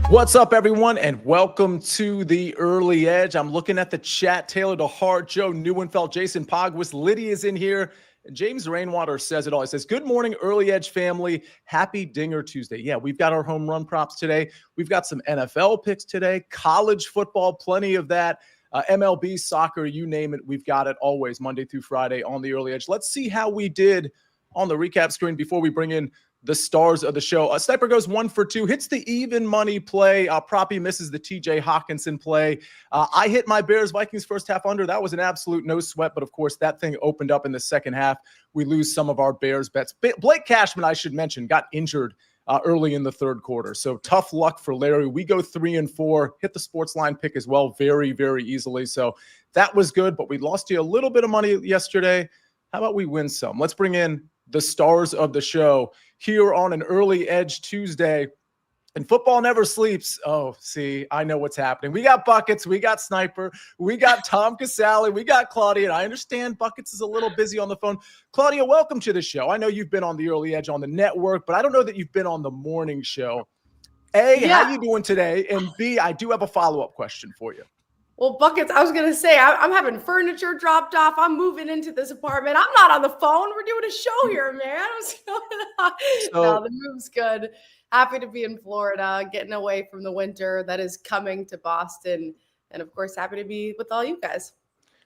What's up, everyone, and welcome to the Early Edge. I'm looking at the chat. Taylor DeHart, Joe Neuenfeld, Jason Pogwis, Lydia's in here, and James Rainwater says it all. He says, good morning, Early Edge family. Happy Dinger Tuesday. Yeah, we've got our home run props today. We've got some NFL picks today, college football, plenty of that. MLB, soccer, you name it. We've got it always Monday through Friday on the Early Edge. Let's see how we did on the recap screen before we bring in the stars of the show. Sniper goes 1 for 2, hits the even money play. Proppy misses the TJ Hawkinson play. I hit my Bears-Vikings first half under. That was an absolute no sweat, but of course that thing opened up in the second half. We lose some of our Bears bets. Blake Cashman, I should mention, got injured early in the third quarter. So tough luck for Larry. We go 3 and 4, hit the SportsLine pick as well very, very easily. So that was good, but we lost you a little bit of money yesterday. How about we win some? Let's bring in the stars of the show here on an Early Edge Tuesday. And football never sleeps. Oh, see, I know what's happening. We got Buckets, we got Snyper, we got Tom Casale, we got Claudia. And I understand Buckets is a little busy on the phone. Claudia, welcome to the show. I know you've been on the Early Edge on the network, but I don't know that you've been on the morning show. A, how you doing today? And B, I do have a follow-up question for you. Well, Buckets, I was going to say, I'm having furniture dropped off. I'm moving into this apartment. I'm not on the phone. We're doing a show here, man. What's going on? No, the move's good. Happy to be in Florida, getting away from the winter that is coming to Boston. And, of course, happy to be with all you guys.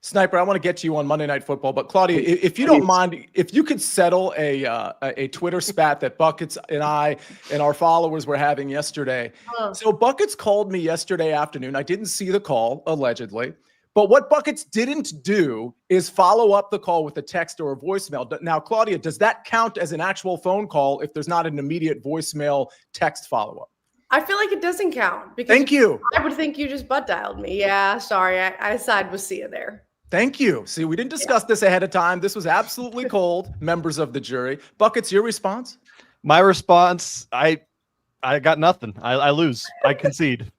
Sniper, I want to get to you on Monday Night Football, but Claudia, if you don't mind, if you could settle a Twitter spat that Buckets and I and our followers were having yesterday. So Buckets called me yesterday afternoon. I didn't see the call, allegedly, but what Buckets didn't do is follow up the call with a text or a voicemail. Now, Claudia, does that count as an actual phone call if there's not an immediate voicemail text follow-up? I feel like it doesn't count. Because Thank you. I would think you just butt dialed me. Yeah, sorry. I side with Sia there. Thank you. See, we didn't discuss this ahead of time. This was absolutely cold, members of the jury. Buckets, your response? My response, I got nothing. I lose. I concede.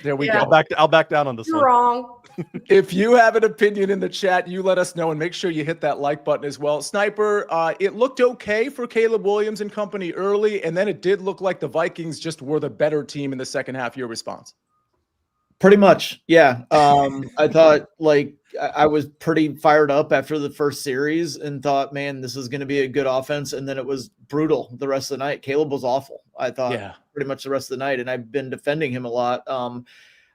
There we go. I'll back down on this one. You're wrong. If you have an opinion in the chat, you let us know, and make sure you hit that like button as well. Sniper, it looked okay for Caleb Williams and company early, and then it did look like the Vikings just were the better team in the second half. Your response? Pretty much, yeah. I thought, I was pretty fired up after the first series and thought, man, this is going to be a good offense. And then it was brutal the rest of the night. Caleb was awful, I thought, pretty much the rest of the night. And I've been defending him a lot.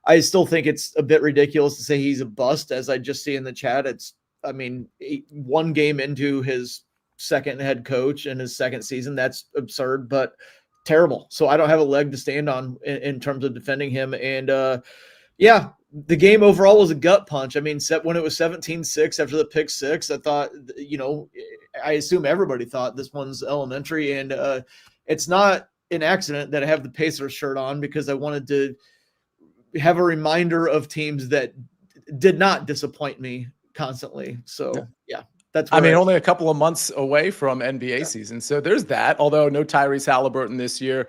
I still think it's a bit ridiculous to say he's a bust, as I just see in the chat. One game into his second head coach and his second season, that's absurd, but terrible. So I don't have a leg to stand on in terms of defending him. And, the game overall was a gut punch. I mean, when it was 17-6 after the pick six, I thought, I assume everybody thought this one's elementary. And it's not an accident that I have the Pacers shirt on, because I wanted to have a reminder of teams that did not disappoint me constantly. So, that's only a couple of months away from NBA season. So there's that, although no Tyrese Halliburton this year.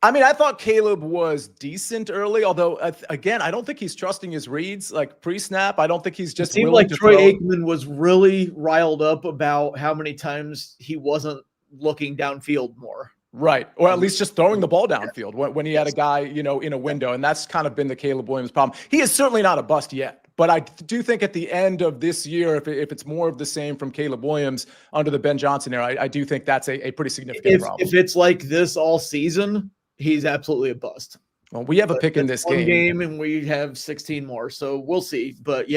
I thought Caleb was decent early, although, again, I don't think he's trusting his reads, like pre-snap. I don't think he's just seemed like Troy Aikman was really riled up about how many times he wasn't looking downfield more. Right, or at least just throwing the ball downfield when he had a guy, in a window, and that's kind of been the Caleb Williams problem. He is certainly not a bust yet, but I do think at the end of this year, if it's more of the same from Caleb Williams under the Ben Johnson era, I do think that's a pretty significant problem. If it's like this all season, he's absolutely a bust. Well, we have a pick in this game, and we have 16 more, so we'll see. But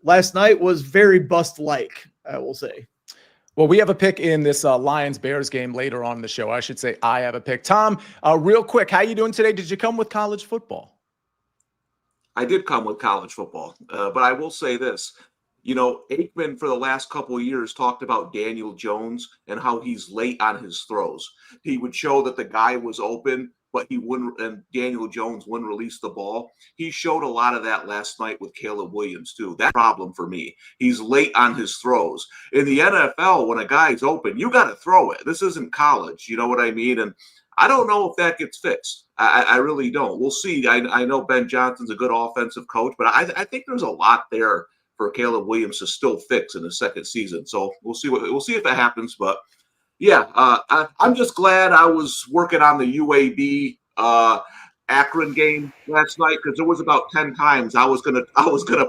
last night was very bust-like, I will say. Well, we have a pick in this Lions-Bears game later on in the show. I should say I have a pick. Tom, real quick, how you doing today? Did you come with college football? I did come with college football, but I will say this. Aikman for the last couple of years talked about Daniel Jones and how he's late on his throws. He would show that the guy was open, but he wouldn't, and Daniel Jones wouldn't release the ball. He showed a lot of that last night with Caleb Williams too. That's a problem for me. He's late on his throws. In the NFL, when a guy's open, you got to throw it. This isn't college. You know what I mean? And I don't know if that gets fixed. I really don't. We'll see. I know Ben Johnson's a good offensive coach, but I think there's a lot there for Caleb Williams to still fix in his second season. So we'll see if that happens. But I'm just glad I was working on the UAB Akron game last night, because there was about 10 times I was gonna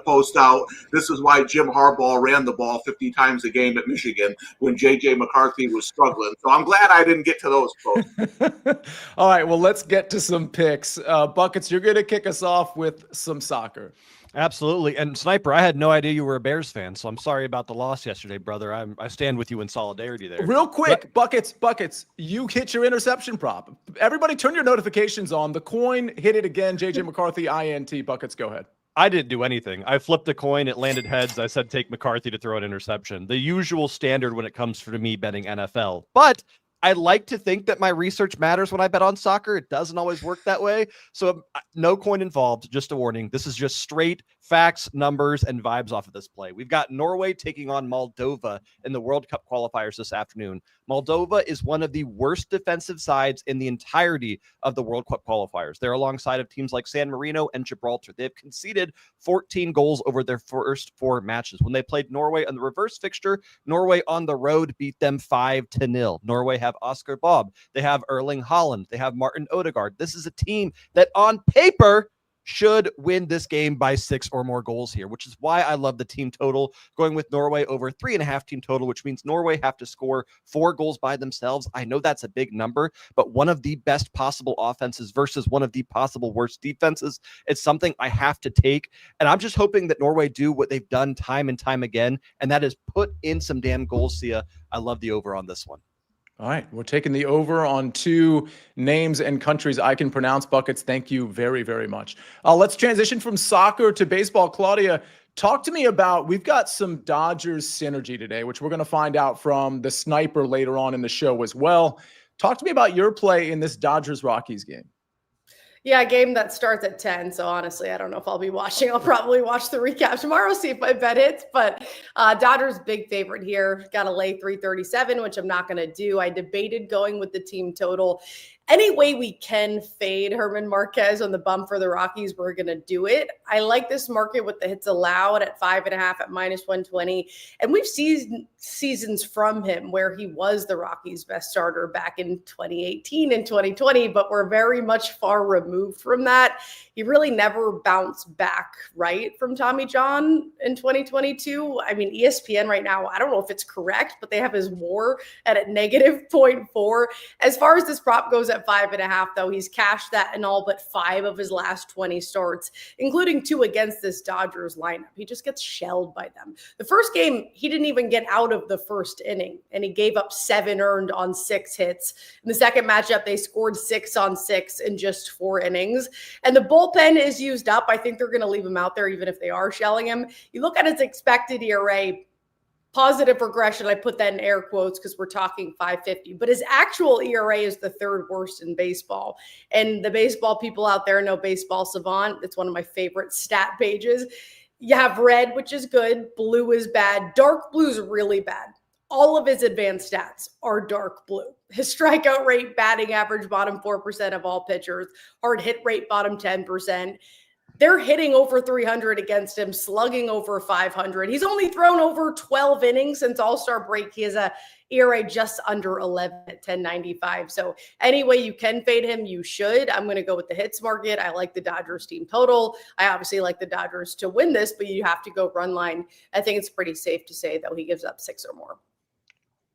post out, this is why Jim Harbaugh ran the ball 50 times a game at Michigan when JJ McCarthy was struggling. So I'm glad I didn't get to those posts. All right, well, let's get to some picks. Buckets, you're going to kick us off with some soccer. Absolutely. And Sniper, I had no idea you were a Bears fan, so I'm sorry about the loss yesterday, brother. I stand with you in solidarity there. Real quick, Buckets, you hit your interception prop. Everybody turn your notifications on. The coin hit it again. JJ McCarthy, INT. Buckets, go ahead. I didn't do anything. I flipped a coin. It landed heads. I said, take McCarthy to throw an interception. The usual standard when it comes to me betting NFL. But I like to think that my research matters when I bet on soccer. It doesn't always work that way. So no coin involved. Just a warning. This is just straight facts, numbers, and vibes off of this play. We've got Norway taking on Moldova in the World Cup qualifiers this afternoon. Moldova is one of the worst defensive sides in the entirety of the World Cup qualifiers. They're alongside of teams like San Marino and Gibraltar. They've conceded 14 goals over their first 4 matches. When they played Norway on the reverse fixture, Norway on the road beat them 5-0. Norway have Oscar Bob. They have Erling Haaland. They have Martin Odegaard. This is a team that on paper should win this game by 6 or more goals here, which is why I love the team total, going with Norway over 3.5 team total, which means Norway have to score 4 goals by themselves. I know that's a big number, but one of the best possible offenses versus one of the possible worst defenses. It's something I have to take. And I'm just hoping that Norway do what they've done time and time again, and that is put in some damn goals, Sia. I love the over on this one. All right, we're taking the over on 2 names and countries I can pronounce. Buckets, thank you very, very much. Let's transition from soccer to baseball. Claudia, talk to me about, we've got some Dodgers synergy today, which we're going to find out from the Sniper later on in the show as well. Talk to me about your play in this Dodgers-Rockies game. Yeah, a game that starts at 10. So honestly, I don't know if I'll be watching. I'll probably watch the recap tomorrow, see if my bet hits. But Dodgers big favorite here. Got to lay 337, which I'm not going to do. I debated going with the team total. Any way we can fade Herman Marquez on the bump for the Rockies, we're going to do it. I like this market with the hits allowed at 5.5 at -120. And we've seen seasons from him where he was the Rockies' best starter back in 2018 and 2020, but we're very much far removed from that. He really never bounced back right from Tommy John in 2022. I mean, ESPN right now, I don't know if it's correct, but they have his WAR at a -0.4. As far as this prop goes at 5.5, though, he's cashed that in all but 5 of his last 20 starts, including 2 against this Dodgers lineup. He just gets shelled by them. The first game, he didn't even get out of the first inning, and he gave up 7 earned on 6 hits. In the second matchup, they scored 6 on 6 in just 4 innings. And the bullpen is used up. I think they're going to leave him out there even if they are shelling him. You look at his expected ERA, positive regression. I put that in air quotes because we're talking 550, but his actual ERA is the 3rd worst in baseball. And the baseball people out there know Baseball Savant. It's one of my favorite stat pages. You have red, which is good. Blue is bad. Dark blue is really bad. All of his advanced stats are dark blue. His strikeout rate, batting average, bottom 4% of all pitchers. Hard hit rate, bottom 10%. They're hitting over 300 against him, slugging over 500. He's only thrown over 12 innings since All-Star break. He has a ERA just under 11 at 10.95. So any way you can fade him, you should. I'm going to go with the hits market. I like the Dodgers team total. I obviously like the Dodgers to win this, but you have to go run line. I think it's pretty safe to say that he gives up 6 or more.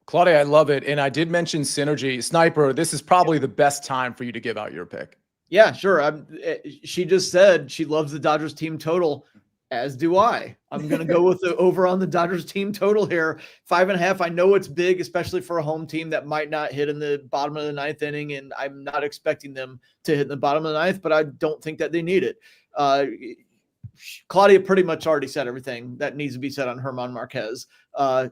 Claudia, I love it. And I did mention synergy. Sniper, this is probably the best time for you to give out your pick. Yeah, sure. She just said she loves the Dodgers team total, as do I. I'm going to go with the over on the Dodgers team total here. 5.5. I know it's big, especially for a home team that might not hit in the bottom of the 9th inning, and I'm not expecting them to hit in the bottom of the 9th, but I don't think that they need it. Claudia pretty much already said everything that needs to be said on Herman Marquez.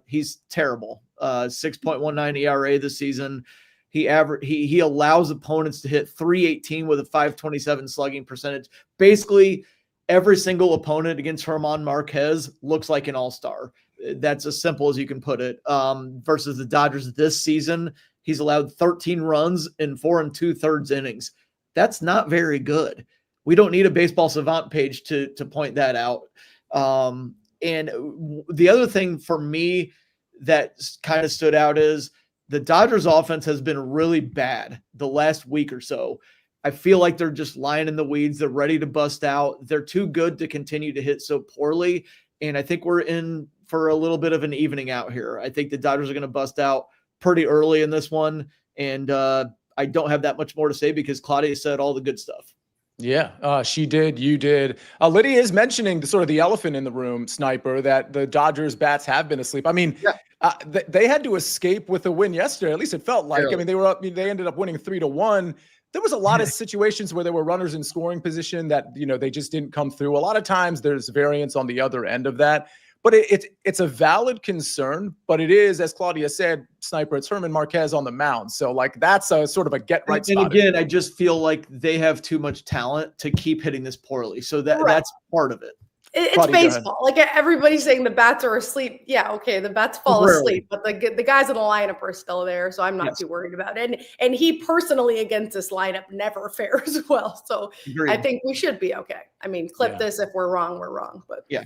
He's terrible. 6.19 ERA this season. He allows opponents to hit 318 with a 527 slugging percentage. Basically, every single opponent against Herman Marquez looks like an all-star. That's as simple as you can put it. Versus the Dodgers this season, he's allowed 13 runs in 4 2/3 innings. That's not very good. We don't need a Baseball Savant page to point that out. And the other thing for me that kind of stood out is the Dodgers offense has been really bad the last week or so. I feel like they're just lying in the weeds. They're ready to bust out. They're too good to continue to hit so poorly. And I think we're in for a little bit of an evening out here. I think the Dodgers are going to bust out pretty early in this one. And I don't have that much more to say because Claudia said all the good stuff. Yeah, she did. You did. Lydia is mentioning the elephant in the room, Sniper, that the Dodgers bats have been asleep. I mean, they had to escape with a win yesterday. At least it felt like. I mean, they were up. They ended up winning 3-1. There was a lot of situations where there were runners in scoring position that they just didn't come through. A lot of times there's variance on the other end of that. But it's a valid concern, but it is, as Claudia said, Sniper, it's Herman Marquez on the mound. So, that's a sort of a get-right spot. And again, I just feel like they have too much talent to keep hitting this poorly. So that's part of it. It's Claudia, baseball. Like, everybody's saying the bats are asleep. Yeah, okay, the bats fall asleep, but the guys in the lineup are still there, so I'm not too worried about it. And he personally against this lineup never fares well. So Agreed. I think we should be okay. I mean, clip this. If we're wrong, we're wrong. But yeah.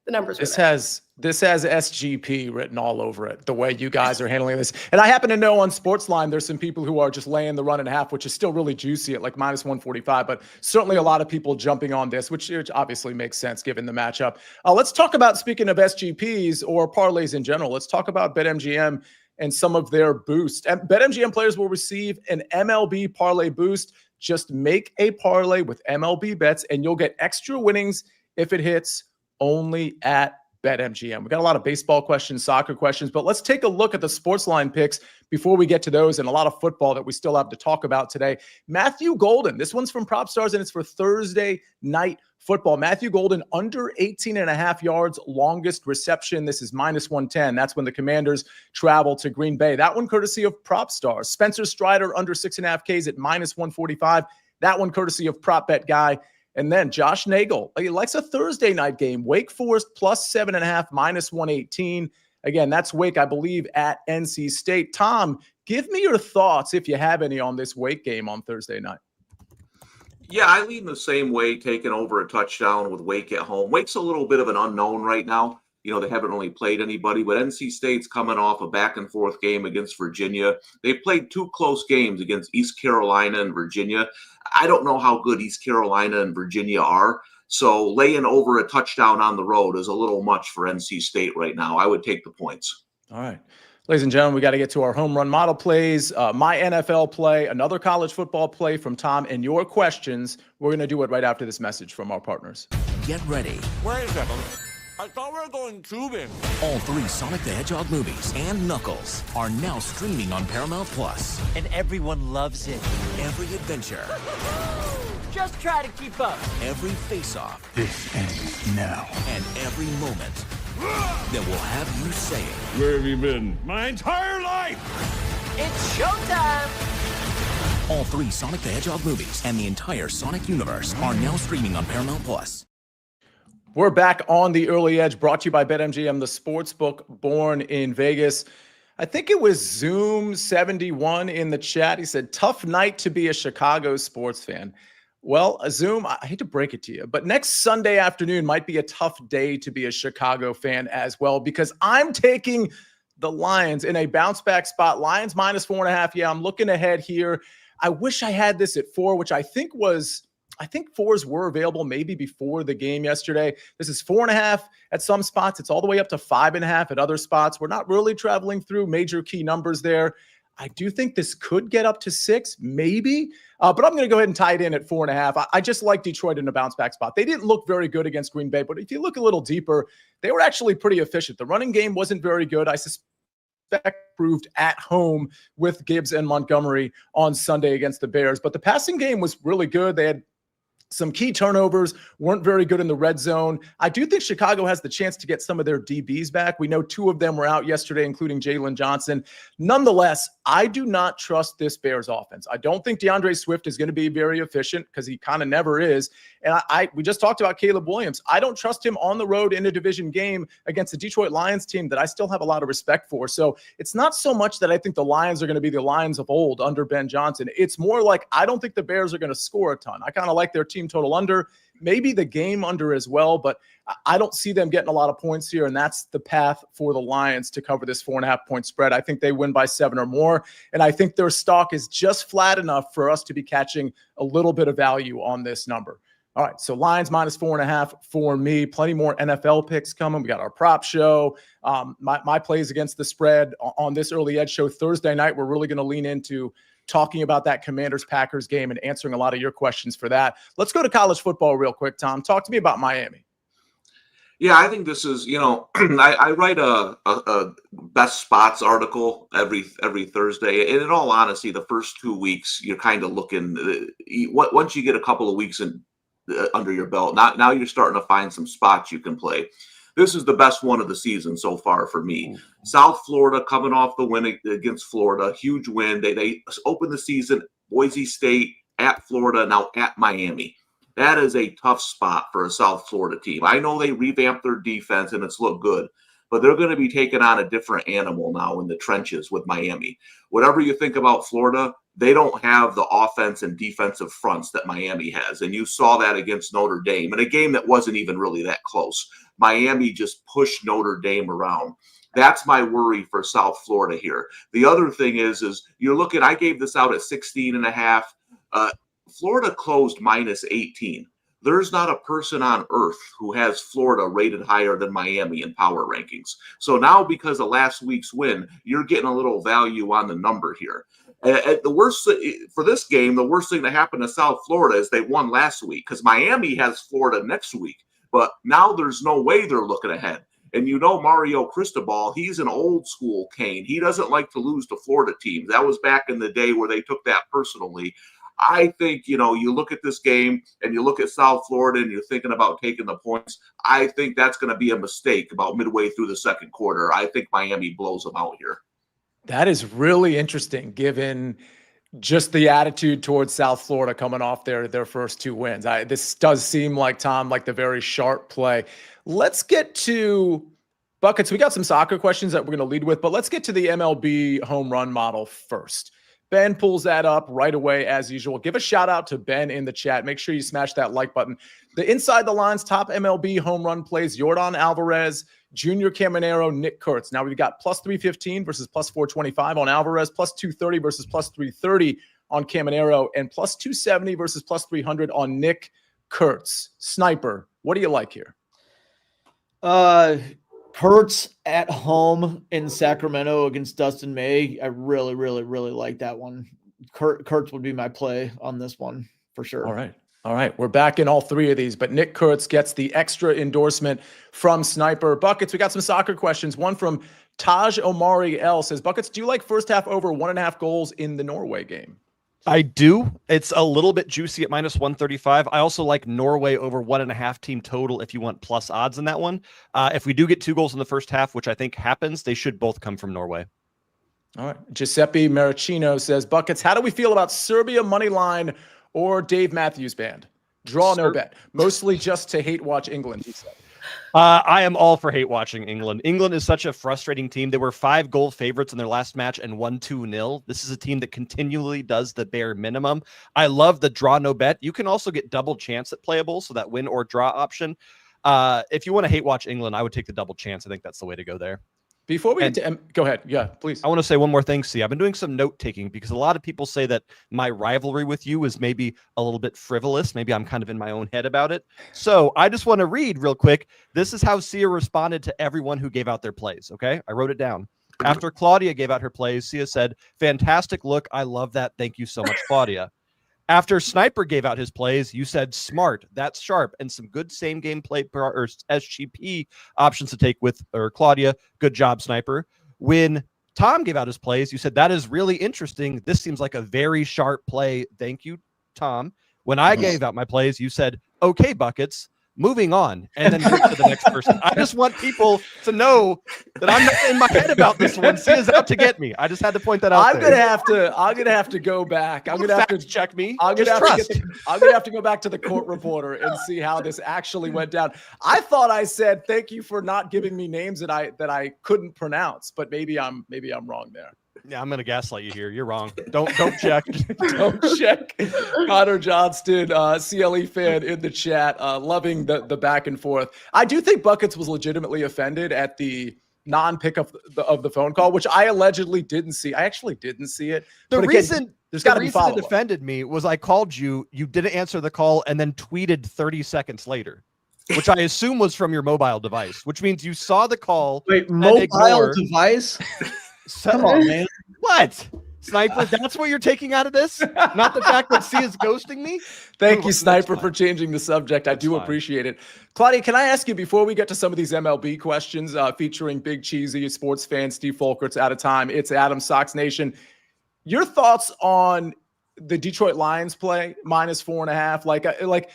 The numbers this has SGP written all over it, the way you guys are handling this. And I happen to know on SportsLine there's some people who are just laying the run and a half, which is still really juicy at minus 145, but certainly a lot of people jumping on this, which obviously makes sense given the matchup. Let's talk about, speaking of SGPs or parlays in general, let's talk about BetMGM and some of their boost. BetMGM players will receive an MLB parlay boost. Just make a parlay with MLB bets and you'll get extra winnings if it hits only at BetMGM. We got a lot of baseball questions, soccer questions, but let's take a look at the SportsLine picks before we get to those, and a lot of football that we still have to talk about today. Matthew Golden, this one's from PropStars, and it's for Thursday night football. Matthew Golden, under 18.5 yards, longest reception. This is minus 110. That's when the Commanders travel to Green Bay. That one courtesy of PropStars. Spencer Strider, under 6.5 Ks at minus 145. That one courtesy of Prop Bet Guy. And then Josh Nagel, he likes a Thursday night game. Wake Forest plus 7.5, minus 118. Again, that's Wake, I believe, at NC State. Tom, give me your thoughts, if you have any, on this Wake game on Thursday night. Yeah, I lean the same way, taking over a touchdown with Wake at home. Wake's a little bit of an unknown right now. They haven't really played anybody, but NC State's coming off a back-and-forth game against Virginia. They've played two close games against East Carolina and Virginia. I don't know how good East Carolina and Virginia are, so laying over a touchdown on the road is a little much for NC State right now. I would take the points. All right. Ladies and gentlemen, we got to get to our home run model plays, my NFL play, another college football play from Tom, and your questions. We're going to do it right after this message from our partners. Get ready. Wait a second. I thought we were going tubing. All three Sonic the Hedgehog movies and Knuckles are now streaming on Paramount Plus. And everyone loves it. Every adventure. Just try to keep up. Every face-off. This ends now. And every moment that will have you saying, Where have you been? My entire life! It's showtime! All three Sonic the Hedgehog movies and the entire Sonic universe are now streaming on Paramount Plus. We're back on the Early Edge, brought to you by BetMGM, the sportsbook born in Vegas. I think it was Zoom71 in the chat. He said, tough night to be a Chicago sports fan. Well, Zoom, I hate to break it to you, but next Sunday afternoon might be a tough day to be a Chicago fan as well, because I'm taking the Lions in a bounce back spot. Lions minus 4.5. Yeah, I'm looking ahead here. I wish I had this at 4, which I think 4s were available maybe before the game yesterday. This is 4.5 at some spots. It's all the way up to 5.5 at other spots. We're not really traveling through major key numbers there. I do think this could get up to 6, maybe, but I'm going to go ahead and tie it in at 4.5. I just like Detroit in a bounce back spot. They didn't look very good against Green Bay, but if you look a little deeper, they were actually pretty efficient. The running game wasn't very good. I suspect proved at home with Gibbs and Montgomery on Sunday against the Bears, but the passing game was really good. They had some key turnovers, weren't very good in the red zone. I do think Chicago has the chance to get some of their DBs back. We know 2 of them were out yesterday, including Jalen Johnson. Nonetheless, I do not trust this Bears offense. I don't think DeAndre Swift is going to be very efficient, because he kind of never is. And we just talked about Caleb Williams. I don't trust him on the road in a division game against the Detroit Lions team that I still have a lot of respect for. So it's not so much that I think the Lions are going to be the Lions of old under Ben Johnson. It's more like I don't think the Bears are going to score a ton. I kind of like their team team total under, maybe the game under as well, but I don't see them getting a lot of points here, and that's the path for the Lions to cover this 4.5-point spread. I think they win by 7 or more, and I think their stock is just flat enough for us to be catching a little bit of value on this number. All right, so Lions minus 4.5 for me. Plenty more NFL picks coming. We got our prop show. My plays against the spread on this early edge show Thursday night. We're really going to lean into talking about that Commanders-Packers game and answering a lot of your questions for that. Let's go to college football real quick, Tom. Talk to me about Miami. Yeah, I think this is, I write a best spots article every Thursday. And in all honesty, the first 2 weeks, you're kind of looking, once you get a couple of weeks under your belt, now you're starting to find some spots you can play. This is the best one of the season so far for me. South Florida coming off the win against Florida, huge win. They opened the season, Boise State, at Florida, now at Miami. That is a tough spot for a South Florida team. I know they revamped their defense and it's looked good, but they're going to be taking on a different animal now in the trenches with Miami. Whatever you think about Florida, they don't have the offense and defensive fronts that Miami has. And you saw that against Notre Dame in a game that wasn't even really that close. Miami just pushed Notre Dame around. That's my worry for South Florida here. The other thing is you're looking, I gave this out at 16.5. Florida closed minus 18. There's not a person on earth who has Florida rated higher than Miami in power rankings. So now because of last week's win, you're getting a little value on the number here. The worst for this game, the worst thing that happened to South Florida is they won last week because Miami has Florida next week. But now there's no way they're looking ahead. And Mario Cristobal, he's an old school Cane. He doesn't like to lose to Florida teams. That was back in the day where they took that personally. I think, you look at this game and you look at South Florida and you're thinking about taking the points. I think that's going to be a mistake about midway through the second quarter. I think Miami blows them out here. That is really interesting given just the attitude towards South Florida coming off their first 2 wins. This does seem like, Tom, like the very sharp play. Let's get to buckets. We got some soccer questions that we're going to lead with, but let's get to the MLB home run model first. Ben pulls that up right away as usual. Give a shout out to Ben in the chat. Make sure you smash that like button. The Inside the Lines top MLB home run plays: Yordan Alvarez, Junior Caminero, Nick Kurtz. Now we've got plus 315 versus plus 425 on Alvarez, plus 230 versus plus 330 on Caminero, and plus 270 versus plus 300 on Nick Kurtz. Sniper, what do you like here? Kurtz at home in Sacramento against Dustin May. I really, really, really like that one. Kurtz would be my play on this one for sure. All right. We're back in all 3 of these, but Nick Kurtz gets the extra endorsement from Sniper. Buckets, we got some soccer questions. One from Taj Omari L says, Buckets, do you like first half over 1.5 goals in the Norway game? I do. It's a little bit juicy at minus 135. I also like Norway over 1.5 team total if you want plus odds in that one. If we do get 2 goals in the first half, which I think happens, they should both come from Norway. All right. Giuseppe Maricino says, Buckets, how do we feel about Serbia money line or Dave Matthews Band? Draw, no bet. Mostly just to hate watch England, he said. I am all for hate watching England. England is such a frustrating team. They were 5-goal favorites in their last match and won 2-0. This is a team that continually does the bare minimum. I love the draw, no bet. You can also get double chance at playable, so that win or draw option. If you want to hate watch England, I would take the double chance. I think that's the way to go there. Before we get to go ahead. Yeah, please. I want to say one more thing, See. I've been doing some note taking because a lot of people say that my rivalry with you is maybe a little bit frivolous. Maybe I'm kind of in my own head about it. So I just want to read real quick. This is how Sia responded to everyone who gave out their plays. Okay, I wrote it down. After Claudia gave out her plays, Sia said, "Fantastic look. I love that. Thank you so much, Claudia." After Snyper gave out his plays, you said smart, that's sharp, and some good same game play or SGP options to take with Claudia. Good job, Snyper. When Tom gave out his plays, you said that is really interesting. This seems like a very sharp play. Thank you, Tom. When I gave out my plays, you said, okay, Buckets. Moving on, and then move to the next person. I just want people to know that I'm not in my head about this one. Sia's out to get me. I just had to point that out. I'm gonna have to go back. I'm gonna have to check me. I'm gonna have to go back to the court reporter and see how this actually went down. I thought I said thank you for not giving me names that I couldn't pronounce, but maybe I'm wrong there. Yeah, I'm gonna gaslight you here. You're wrong. Don't check. Don't check. Connor Johnston, CLE fan in the chat, loving the back and forth. I do think Buckets was legitimately offended at the non-pick of the phone call, which I allegedly didn't see. I actually didn't see it. The Again, reason there's got to be it follow-up. offended me was I called you, you didn't answer the call, and then tweeted 30 seconds later, which I assume was from your mobile device, which means you saw the call. Wait, mobile ignore. device? Come on, man. What? Sniper, that's what you're taking out of this? Not the fact that Sia's ghosting me? Thank you, Sniper, for changing the subject. I do appreciate it. Claudia, can I ask you, before we get to some of these MLB questions featuring Big Cheesy, sports fan Steve Folkert's out of time, it's Adam Sox Nation. Your thoughts on the Detroit Lions play, -4.5?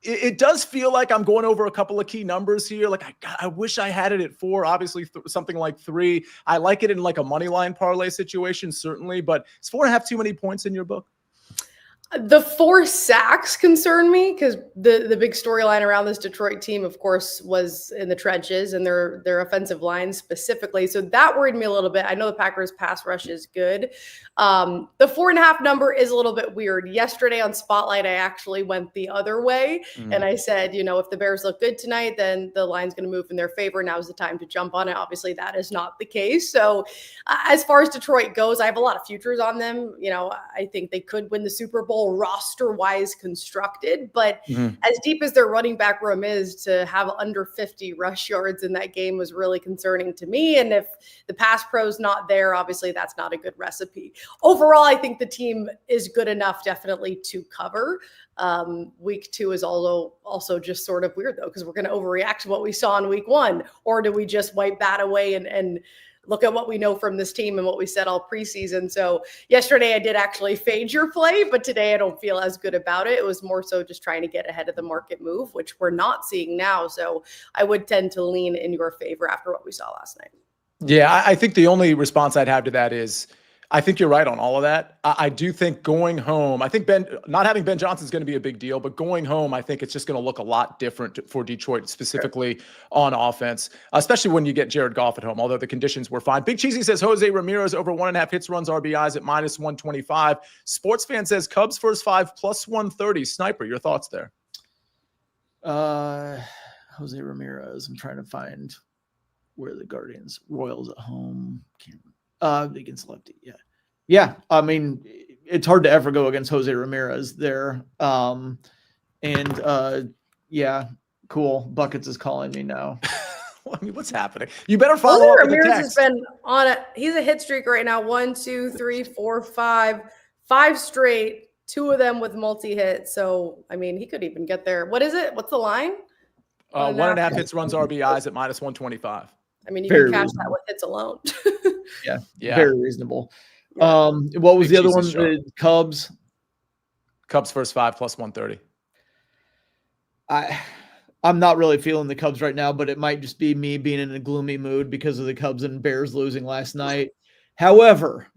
It does feel like I'm going over a couple of key numbers here. Like, I wish I had it at 4, obviously something like 3. I like it in like a money line parlay situation, certainly, but is 4.5 too many points in your book? The 4 sacks concern me because the big storyline around this Detroit team, of course, was in the trenches and their offensive line specifically. So that worried me a little bit. I know the Packers pass rush is good. The 4.5 number is a little bit weird. Yesterday on Spotlight, I actually went the other way. And I said, if the Bears look good tonight, then the line's going to move in their favor. Now's the time to jump on it. Obviously, that is not the case. So as far as Detroit goes, I have a lot of futures on them. I think they could win the Super Bowl roster-wise constructed, but as deep as their running back room is, to have under 50 rush yards in that game was really concerning to me. And if the pass pro's not there, obviously that's not a good recipe. Overall, I think the team is good enough definitely to cover. Week 2 is also just sort of weird though, because we're going to overreact to what we saw in week 1, or do we just wipe that away and look at what we know from this team and what we said all preseason. So yesterday I did actually fade your play, but today I don't feel as good about it. It was more so just trying to get ahead of the market move, which we're not seeing now. So I would tend to lean in your favor after what we saw last night. Yeah, I think the only response I'd have to that is, I think you're right on all of that. I do think going home, I think not having Ben Johnson is going to be a big deal, but going home, I think it's just going to look a lot different for Detroit, specifically on offense, especially when you get Jared Goff at home, although the conditions were fine. Big Cheesy says Jose Ramirez over 1.5 hits, runs, RBIs at -125. Sports fan says Cubs first 5 +130. Sniper, your thoughts there? Jose Ramirez. I'm trying to find where the Guardians, Royals at home. Against lefty. Yeah. I mean, it's hard to ever go against Jose Ramirez there. Yeah, cool. Buckets is calling me now. I mean, what's happening? You better follow up with the Ramirez text. has been on he's a hit streak right now. 1, 2, 3, 4, 5 straight, 2 of them with multi-hit. So, I mean, he could even get there. What is it? What's the line? 1.5 hits, runs, RBIs at -125. I mean, you can cash that with hits alone. Yeah, Yeah. very reasonable. What was the other one? The Cubs. Cubs first 5 +130. I'm not really feeling the Cubs right now, but it might just be me being in a gloomy mood because of the Cubs and Bears losing last night. However,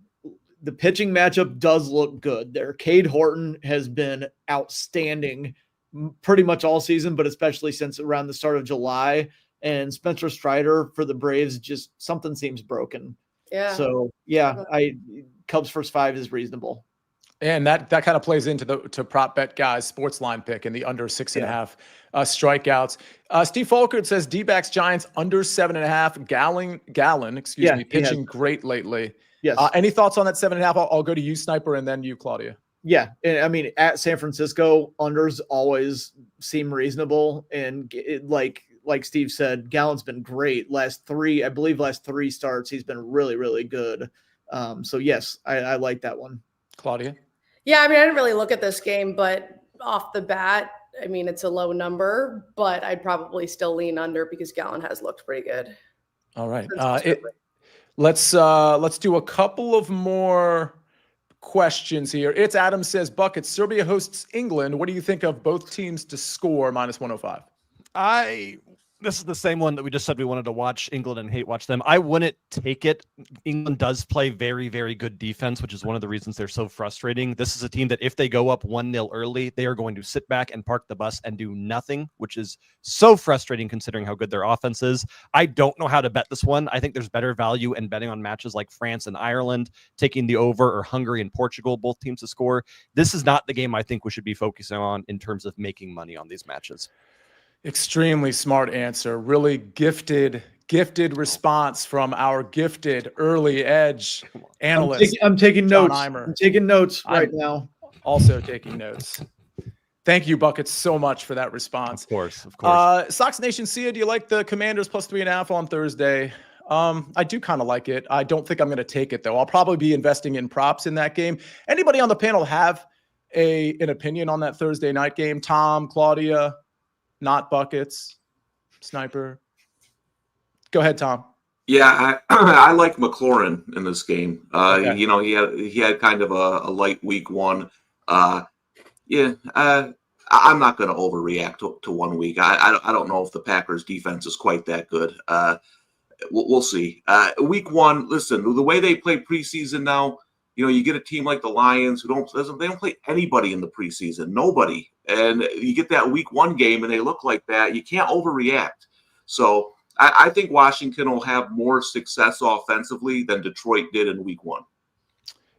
the pitching matchup does look good there. Cade Horton has been outstanding pretty much all season, but especially since around the start of July. And Spencer Strider for the Braves, just something seems broken. Yeah. So Cubs first 5 is reasonable. And that kind of plays into to prop bet guys SportsLine pick in the under 6.5 strikeouts. Steve Folkert says D-backs Giants under 7.5. Gallon, pitching great lately. Yes. Any thoughts on that 7.5? I'll go to you, Sniper, and then you, Claudia. Yeah. And I mean, at San Francisco, unders always seem reasonable. And like Steve said, Gallon's been great. Last 3 starts, he's been really, really good. So yes, I like that one. Claudia? Yeah, I mean, I didn't really look at this game, but off the bat, I mean, it's a low number, but I'd probably still lean under because Gallon has looked pretty good. All right. Let's do a couple of more questions here. It's Adam says, Buckets, Serbia hosts England. What do you think of both teams to score -105? I This is the same one that we just said we wanted to watch England and hate watch them. I wouldn't take it. England does play very, very good defense, which is one of the reasons they're so frustrating. This is a team that if they go up 1-0 early, they are going to sit back and park the bus and do nothing, which is so frustrating considering how good their offense is. I don't know how to bet this one. I think there's better value in betting on matches like France and Ireland, taking the over, or Hungary and Portugal, both teams to score. This is not the game I think we should be focusing on in terms of making money on these matches. Extremely smart answer. Really gifted response from our gifted early edge analyst. I'm taking notes. Snyder. I'm taking notes right now. Also taking notes. Thank you, Buckets, so much for that response. Of course. Sox Nation, Sia, do you like the Commanders plus 3.5 on Thursday? I do kind of like it. I don't think I'm going to take it, though. I'll probably be investing in props in that game. Anybody on the panel have an opinion on that Thursday night game? Tom, Claudia, not Buckets, Snyper. Go ahead, Tom. Yeah, I like McLaurin in this game. Okay. You know, he had kind of a light week one. I'm not going to overreact to 1 week. I don't know if the Packers defense is quite that good. We'll see. Week one, listen, the way they play preseason now, you know, you get a team like the Lions who they don't play anybody in the preseason, nobody. And you get that week one game and they look like that. You can't overreact. So I think Washington will have more success offensively than Detroit did in week one.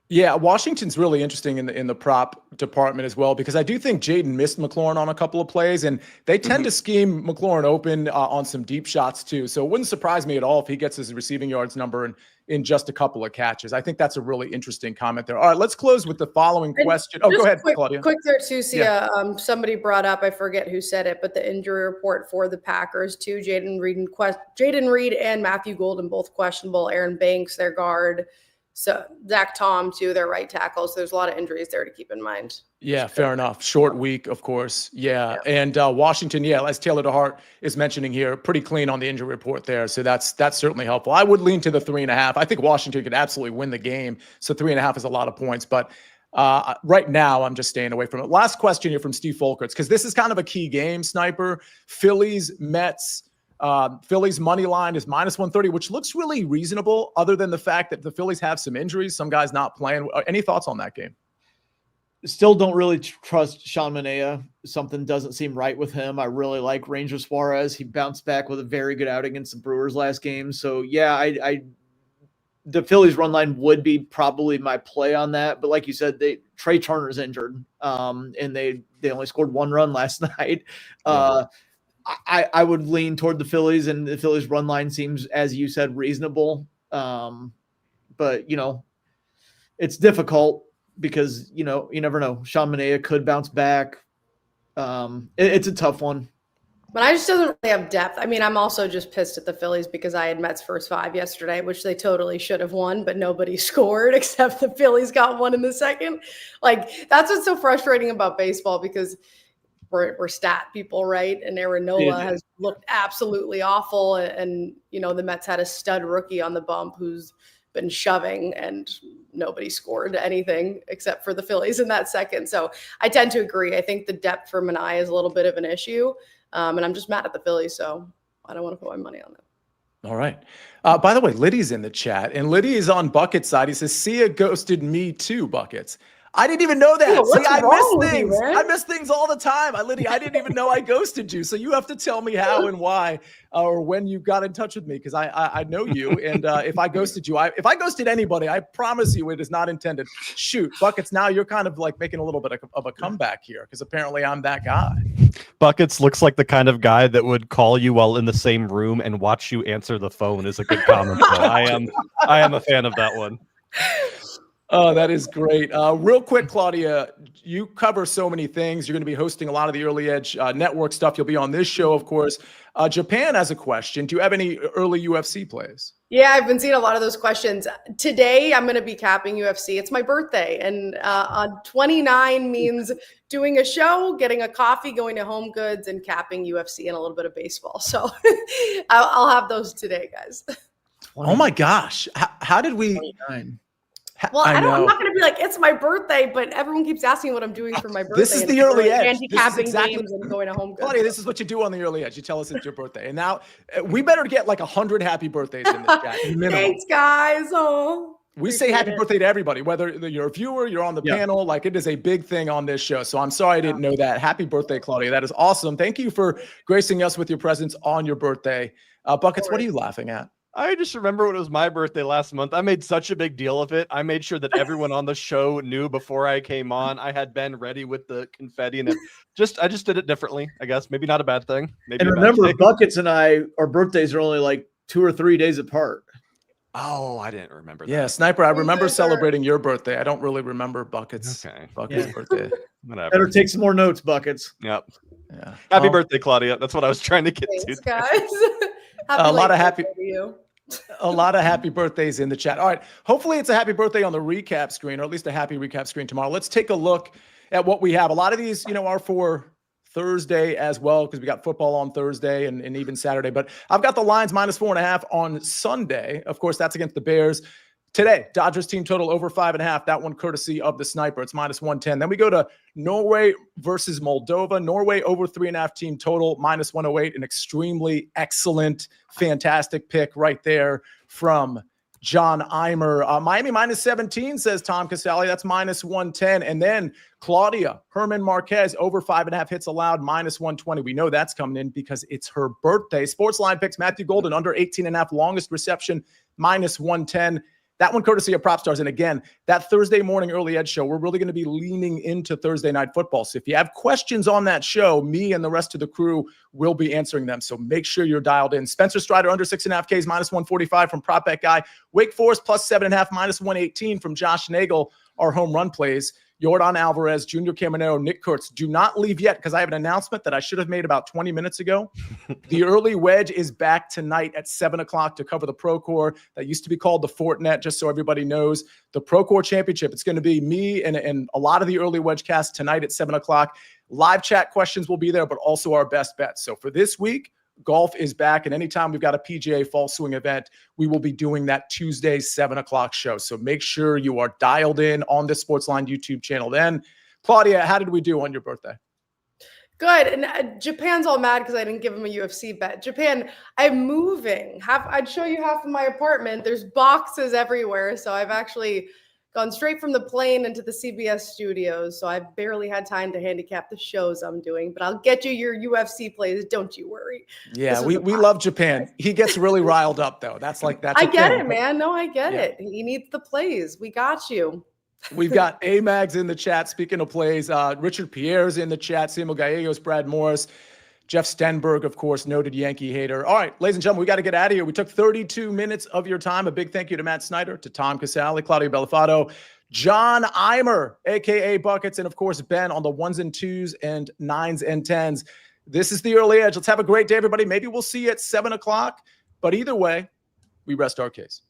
Yeah, Washington's really interesting in the prop department as well, because I do think Jaden missed McLaurin on a couple of plays, and they tend to scheme McLaurin open on some deep shots too. So it wouldn't surprise me at all if he gets his receiving yards number in just a couple of catches. I think that's a really interesting comment there. All right, let's close with the following question. Oh, go ahead, Claudia. Quick there too, Sia. Yeah. Somebody brought up, I forget who said it, but the injury report for the Packers too. Jaden Reed and Matthew Golden both questionable. Aaron Banks, their guard. So Zach Tom too, their right tackle. So there's a lot of injuries there to keep in mind. Yeah, fair enough. Short week, of course. Yeah. And Washington, as Taylor DeHart is mentioning here, pretty clean on the injury report there. So that's certainly helpful. I would lean to the 3.5. I think Washington could absolutely win the game. So 3.5 is a lot of points. But right now, I'm just staying away from it. Last question here from Steve Folkerts, because this is kind of a key game, Sniper. Phillies, Mets. Phillies money line is -130, which looks really reasonable other than the fact that the Phillies have some injuries, some guys not playing. Any thoughts on that game? Still don't really trust Sean Manaea. Something doesn't seem right with him. I really like Ranger Suarez. He bounced back with a very good outing against the Brewers last game. So yeah, the Phillies run line would be probably my play on that. But like you said, Trey Turner's injured, and they only scored 1 run last night. I would lean toward the Phillies, and the Phillies run line seems, as you said, reasonable. But, it's difficult because, you never know. Sean Manaea could bounce back. It's a tough one. But I just doesn't really have depth. I mean, I'm also just pissed at the Phillies because I had Mets first 5 yesterday, which they totally should have won, but nobody scored except the Phillies got 1 in the second. Like, that's what's so frustrating about baseball, because we're stat people, right? And Aaron Nola has looked absolutely awful. And, the Mets had a stud rookie on the bump who's been shoving, and nobody scored anything except for the Phillies in that second. So I tend to agree. I think the depth for Manaea is a little bit of an issue. And I'm just mad at the Phillies, so I don't want to put my money on them. All right. By the way, Liddy's in the chat, and Liddy is on Bucket's side. He says, Sia ghosted me too, Buckets. I didn't even know that. See, I miss things. I miss things all the time. I didn't even know I ghosted you. So you have to tell me how and why, or when you got in touch with me, because I know you. And if I ghosted you, if I ghosted anybody, I promise you it is not intended. Shoot, Buckets, now you're kind of like making a little bit of a comeback here, because apparently I'm that guy. Buckets looks like the kind of guy that would call you while in the same room and watch you answer the phone is a good comment. I am a fan of that one. Oh, that is great. Real quick, Claudia, you cover so many things. You're going to be hosting a lot of the Early Edge network stuff. You'll be on this show, of course. Japan has a question. Do you have any early UFC plays? Yeah, I've been seeing a lot of those questions. Today, I'm going to be capping UFC. It's my birthday. And 29 means doing a show, getting a coffee, going to Home Goods, and capping UFC and a little bit of baseball. So I'll have those today, guys. Oh, my gosh. How did we... 29. Well, I I'm know. not going to be like, it's my birthday, but everyone keeps asking what I'm doing for my birthday. This is the early edge. Handicapping games and going to home. Claudia, this is what you do on the early edge. You tell us it's your birthday. And now we better get like 100 happy birthdays in this chat. Minimum. Thanks, guys. Oh, we say happy birthday to everybody, whether you're a viewer, you're on the panel, like it is a big thing on this show. So I'm sorry I didn't know that. Happy birthday, Claudia. That is awesome. Thank you for gracing us with your presence on your birthday. Buckets, what are you laughing at? I just remember when it was my birthday last month. I made such a big deal of it. I made sure that everyone on the show knew before I came on. I had Ben ready with the confetti, and I just did it differently, I guess. Maybe not a bad thing. Maybe. And remember, Buckets and our birthdays are only like 2 or 3 days apart. Oh, I didn't remember that. Yeah, Sniper, I remember celebrating your birthday. I don't really remember Buckets' birthday. Whatever. Better take some more notes, Buckets. Yep. Yeah. Happy birthday, Claudia. That's what I was trying to get Thanks, to. guys. A lot of happy to you. A lot of happy birthdays in the chat. All right. Hopefully it's a happy birthday on the recap screen, or at least a happy recap screen tomorrow. Let's take a look at what we have. A lot of these, are for Thursday as well, because we got football on Thursday and even Saturday. But I've got the lines -4.5 on Sunday. Of course, that's against the Bears. Today, Dodgers team total over 5.5. That one courtesy of the Sniper. It's -110. Then we go to Norway versus Moldova. Norway over 3.5 team total, -108. An extremely excellent, fantastic pick right there from John Eimer. Miami -17, says Tom Casale. That's -110. And then Claudia Herman Marquez over 5.5 hits allowed, -120. We know that's coming in because it's her birthday. SportsLine picks Matthew Golden under 18.5, longest reception, -110. That one courtesy of PropStars. And again, that Thursday morning early edge show, we're really going to be leaning into Thursday night football. So if you have questions on that show, me and the rest of the crew will be answering them. So make sure you're dialed in. Spencer Strider under 6.5 Ks, -145 from Prop Bet Guy. Wake Forest +7.5, -118 from Josh Nagel, our home run plays. Yordan Alvarez, Junior Caminero, Nick Kurtz. Do not leave yet, because I have an announcement that I should have made about 20 minutes ago. The early wedge is back tonight at 7 o'clock to cover the Procore. That used to be called the Fortnet, just so everybody knows. The Procore Championship. It's going to be me and a lot of the early wedge cast tonight at 7 o'clock. Live chat questions will be there, but also our best bets. So for this week, golf is back, and anytime we've got a PGA Fall Swing event, we will be doing that Tuesday 7 o'clock show. So make sure you are dialed in on the SportsLine YouTube channel. Then, Claudia, how did we do on your birthday? Good. And Japan's all mad because I didn't give him a UFC bet. Japan, I'm moving. I'd show you half of my apartment. There's boxes everywhere, so I've actually gone straight from the plane into the CBS studios, so I barely had time to handicap the shows I'm doing, but I'll get you your UFC plays. Don't you worry. Yeah, we love Japan. He gets really riled up, though. That's I get it, man. No, I get it. He needs the plays. We got you. We've got A-Mags in the chat. Speaking of plays, Richard Pierre's in the chat. Samuel Gallegos, Brad Morris. Jeff Stenberg, of course, noted Yankee hater. All right, ladies and gentlemen, we got to get out of here. We took 32 minutes of your time. A big thank you to Matt Snyder, to Tom Casale, Claudia Bellofatto, John Eimer, a.k.a. Buckets, and, of course, Ben on the 1s and 2s and 9s and 10s. This is the early edge. Let's have a great day, everybody. Maybe we'll see you at 7 o'clock. But either way, we rest our case.